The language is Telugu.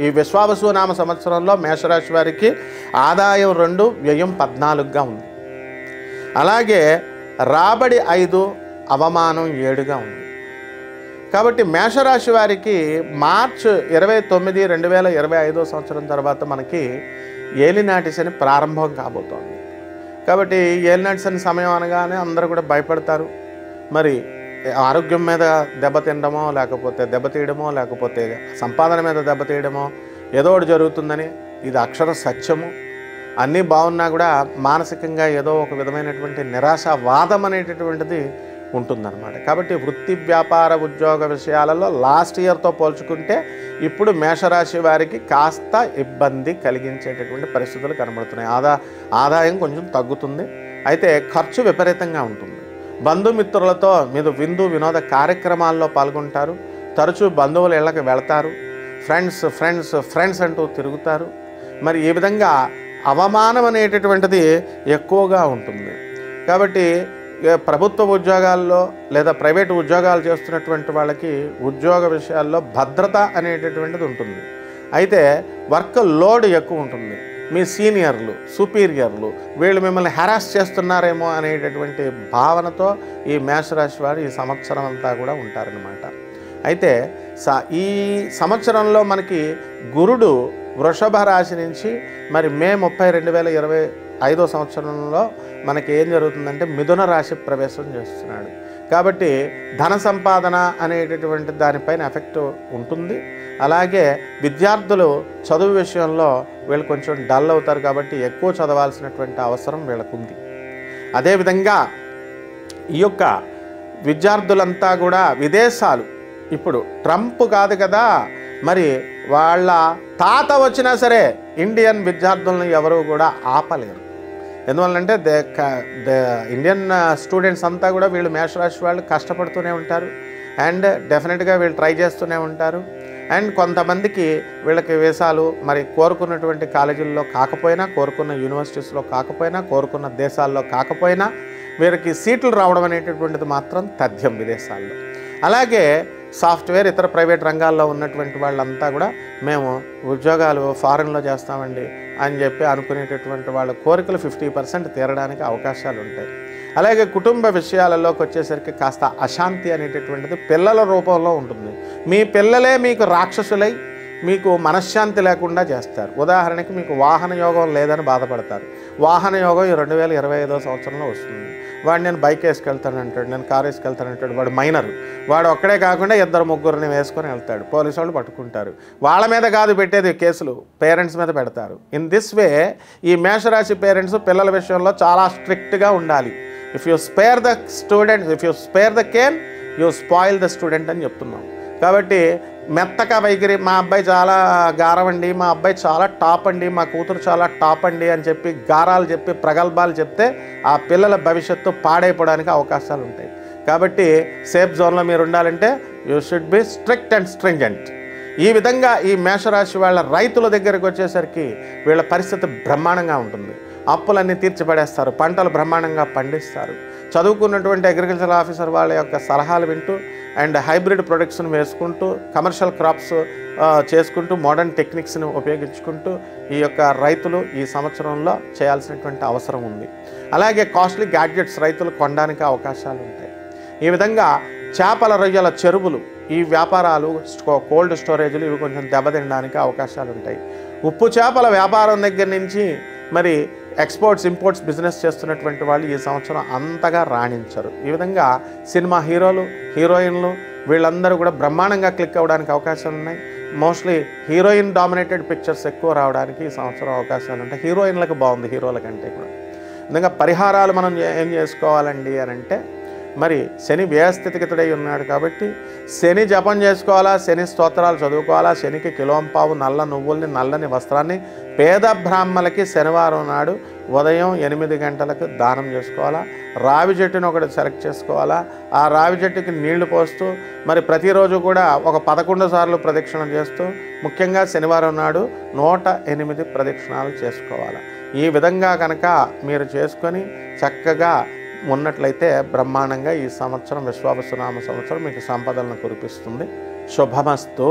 ఈ విశ్వావసునామ సంవత్సరంలో మేషరాశి వారికి ఆదాయం 2, వ్యయం 14గా ఉంది. అలాగే రాబడి 5, అవమానం 7గా ఉంది. కాబట్టి మేషరాశి వారికి మార్చి 29, 2025 సంవత్సరం తర్వాత మనకి ఏలినాటి శని ప్రారంభం కాబోతోంది. కాబట్టి ఏలినాటి శని సమయం అనగానే అందరూ కూడా భయపడతారు. మరి ఆరోగ్యం మీద దెబ్బతినడమో, లేకపోతే దెబ్బతీయడమో, లేకపోతే సంపాదన మీద దెబ్బతీయడమో ఏదో ఒకటి జరుగుతుందని. ఇది అక్షర సత్యము. అన్నీ బాగున్నా కూడా మానసికంగా ఏదో ఒక విధమైనటువంటి నిరాశావాదం అనేటటువంటిది ఉంటుందన్నమాట. కాబట్టి వృత్తి, వ్యాపార, ఉద్యోగ విషయాలలో లాస్ట్ ఇయర్తో పోల్చుకుంటే ఇప్పుడు మేషరాశి వారికి కాస్త ఇబ్బంది కలిగించేటటువంటి పరిస్థితులు కనబడుతున్నాయి. ఆదాయం కొంచెం తగ్గుతుంది. అయితే ఖర్చు విపరీతంగా ఉంటుంది. బంధుమిత్రులతో మీరు వినోద కార్యక్రమాల్లో పాల్గొంటారు. తరచూ బంధువుల ఇళ్ళకి వెళతారు. ఫ్రెండ్స్ అంటూ తిరుగుతారు. మరి ఈ విధంగా అవమానం అనేటటువంటిది ఎక్కువగా ఉంటుంది. కాబట్టి ప్రభుత్వ ఉద్యోగాల్లో లేదా ప్రైవేటు ఉద్యోగాలు చేస్తున్నటువంటి వాళ్ళకి ఉద్యోగ విషయాల్లో భద్రత అనేటటువంటిది ఉంటుంది. అయితే వర్క్ లోడ్ ఎక్కువ ఉంటుంది. మీ సీనియర్లు, సుపీరియర్లు వీళ్ళు మిమ్మల్ని హెరాస్ చేస్తున్నారేమో అనేటటువంటి భావనతో ఈ మేషరాశి వారు ఈ సంవత్సరం అంతా కూడా ఉంటారన్నమాట. అయితే ఈ సంవత్సరంలో మనకి గురుడు వృషభ రాశి నుంచి మరి మే 30, 2025 సంవత్సరంలో మనకి ఏం జరుగుతుందంటే మిథున రాశి ప్రవేశం చేస్తున్నాడు. కాబట్టి ధన సంపాదన అనేటటువంటి దానిపైన ఎఫెక్ట్ ఉంటుంది. అలాగే విద్యార్థులు చదువు విషయంలో వీళ్ళు కొంచెం డల్ అవుతారు. కాబట్టి ఎక్కువ చదవాల్సినటువంటి అవసరం వీళ్ళకుంది. అదేవిధంగా ఈ యొక్క విద్యార్థులంతా కూడా విదేశాలు, ఇప్పుడు ట్రంప్ కాదు కదా, మరి వాళ్ళ తాత వచ్చినా సరే ఇండియన్ విద్యార్థులను ఎవరు కూడా ఆపలేరు. ఎందువల్లంటే ఇండియన్ స్టూడెంట్స్ అంతా కూడా వీళ్ళు మేషరాశి వాళ్ళు కష్టపడుతూనే ఉంటారు. అండ్ డెఫినెట్గా వీళ్ళు ట్రై చేస్తూనే ఉంటారు. అండ్ కొంతమందికి వీళ్ళకి వీసాలు మరి కోరుకున్నటువంటి కాలేజీల్లో కాకపోయినా, కోరుకున్న యూనివర్సిటీస్లో కాకపోయినా, కోరుకున్న దేశాల్లో కాకపోయినా వీరికి సీట్లు రావడం అనేటటువంటిది మాత్రం తథ్యం విదేశాల్లో. అలాగే సాఫ్ట్వేర్, ఇతర ప్రైవేట్ రంగాల్లో ఉన్నటువంటి వాళ్ళంతా కూడా మేము ఉద్యోగాలు ఫారెన్లో చేస్తామండి అని చెప్పి అనుకునేటటువంటి వాళ్ళ కోరికలు 50% తీరడానికి అవకాశాలు ఉంటాయి. అలాగే కుటుంబ విషయాలలోకి వచ్చేసరికి కాస్త అశాంతి అనేటటువంటిది పిల్లల రూపంలో ఉంటుంది. మీ పిల్లలే మీకు రాక్షసులై మీకు మనశ్శాంతి లేకుండా చేస్తారు. ఉదాహరణకి మీకు వాహన యోగం లేదని బాధపడతారు. వాహన యోగం 2025 సంవత్సరంలో వస్తుంది. వాడు నేను బైక్ వేసుకెళ్తానంటాడు, నేను కారు వేసుకెళ్తానంటాడు. వాడు మైనరు, వాడు ఒక్కడే కాకుండా 2-3 వేసుకొని వెళ్తాడు. పోలీసు వాళ్ళు పట్టుకుంటారు. వాళ్ళ మీద కాదు పెట్టేది కేసులు, పేరెంట్స్ మీద పెడతారు. ఇన్ దిస్ వే ఈ మేషరాశి పేరెంట్స్ పిల్లల విషయంలో చాలా స్ట్రిక్ట్గా ఉండాలి. If you spare the student, if you spare the cane, you spoil the student అని చెప్తున్నాం. కాబట్టి మెత్తగా వైఖరి, మా అబ్బాయి చాలా గారం అండి, మా అబ్బాయి చాలా టాప్ అండి, మా కూతురు చాలా టాప్ అండి అని చెప్పి గారాలు చెప్పి ప్రగల్భాలు చెప్తే ఆ పిల్లల భవిష్యత్తు పాడైపోవడానికి అవకాశాలు ఉంటాయి. కాబట్టి సేఫ్ జోన్లో మీరు ఉండాలంటే you should be strict and stringent. ఈ విధంగా ఈ మేషరాశి వాళ్ళ రైతుల దగ్గరికి వచ్చేసరికి వీళ్ళ పరిస్థితి బ్రహ్మాండంగా ఉంటుంది. అప్పులన్నీ తీర్చిపడేస్తారు, పంటలు బ్రహ్మాండంగా పండిస్తారు. చదువుకున్నటువంటి అగ్రికల్చర్ ఆఫీసర్ వాళ్ళ యొక్క సలహాలు వింటూ అండ్ హైబ్రిడ్ ప్రొడక్ట్స్ని వేసుకుంటూ కమర్షియల్ క్రాప్స్ చేసుకుంటూ మోడర్న్ టెక్నిక్స్ని ఉపయోగించుకుంటూ ఈ యొక్క రైతులు ఈ సంవత్సరంలో చేయాల్సినటువంటి అవసరం ఉంది. అలాగే కాస్ట్లీ గ్యాడ్జెట్స్ రైతులు కొనడానికి అవకాశాలు ఉంటాయి. ఈ విధంగా చేపల రొయ్యల చెరువులు, ఈ వ్యాపారాలు, కోల్డ్ స్టోరేజ్లు ఇవి కొంచెం దెబ్బతినడానికి అవకాశాలు ఉంటాయి. ఉప్పు చేపల వ్యాపారం దగ్గర నుంచి మరి ఎక్స్పోర్ట్స్ ఇంపోర్ట్స్ బిజినెస్ చేస్తున్నటువంటి వాళ్ళు ఈ సంవత్సరం అంతగా రాణించరు. ఈ విధంగా సినిమా హీరోలు, హీరోయిన్లు వీళ్ళందరూ కూడా బ్రహ్మాండంగా క్లిక్ అవ్వడానికి అవకాశాలు ఉన్నాయి. మోస్ట్లీ హీరోయిన్ డామినేటెడ్ పిక్చర్స్ ఎక్కువ రావడానికి ఈ సంవత్సరం అవకాశాలు ఉంటాయి. హీరోయిన్లకు బాగుంది, హీరోల కంటే కూడా. విధంగా పరిహారాలు మనం ఏం చేసుకోవాలండి అని అంటే, మరి శని వ్యయస్థితిగతుడై ఉన్నాడు కాబట్టి శని జపం చేసుకోవాలా, శని స్తోత్రాలు చదువుకోవాలా. శనికి కిలోంపావు నల్ల నువ్వుల్ని, నల్లని వస్త్రాన్ని పేద బ్రాహ్మలకి శనివారం నాడు ఉదయం 8 గంటలకు దానం చేసుకోవాలా. రావి చెట్టుని ఒకటి సెలెక్ట్ చేసుకోవాలా. ఆ రావి చెట్టుకి నీళ్లు పోస్తూ మరి ప్రతిరోజు కూడా ఒక 11 సార్లు ప్రదక్షిణ చేస్తూ ముఖ్యంగా శనివారం నాడు 108 ప్రదక్షిణాలు చేసుకోవాలి. ఈ విధంగా కనుక మీరు చేసుకొని చక్కగా ఉన్నట్లయితే బ్రహ్మాండంగా ఈ సంవత్సరం విశ్వావసునామ సంవత్సరం మీకు సంపదలను కురిపిస్తుంది. శుభమస్తు.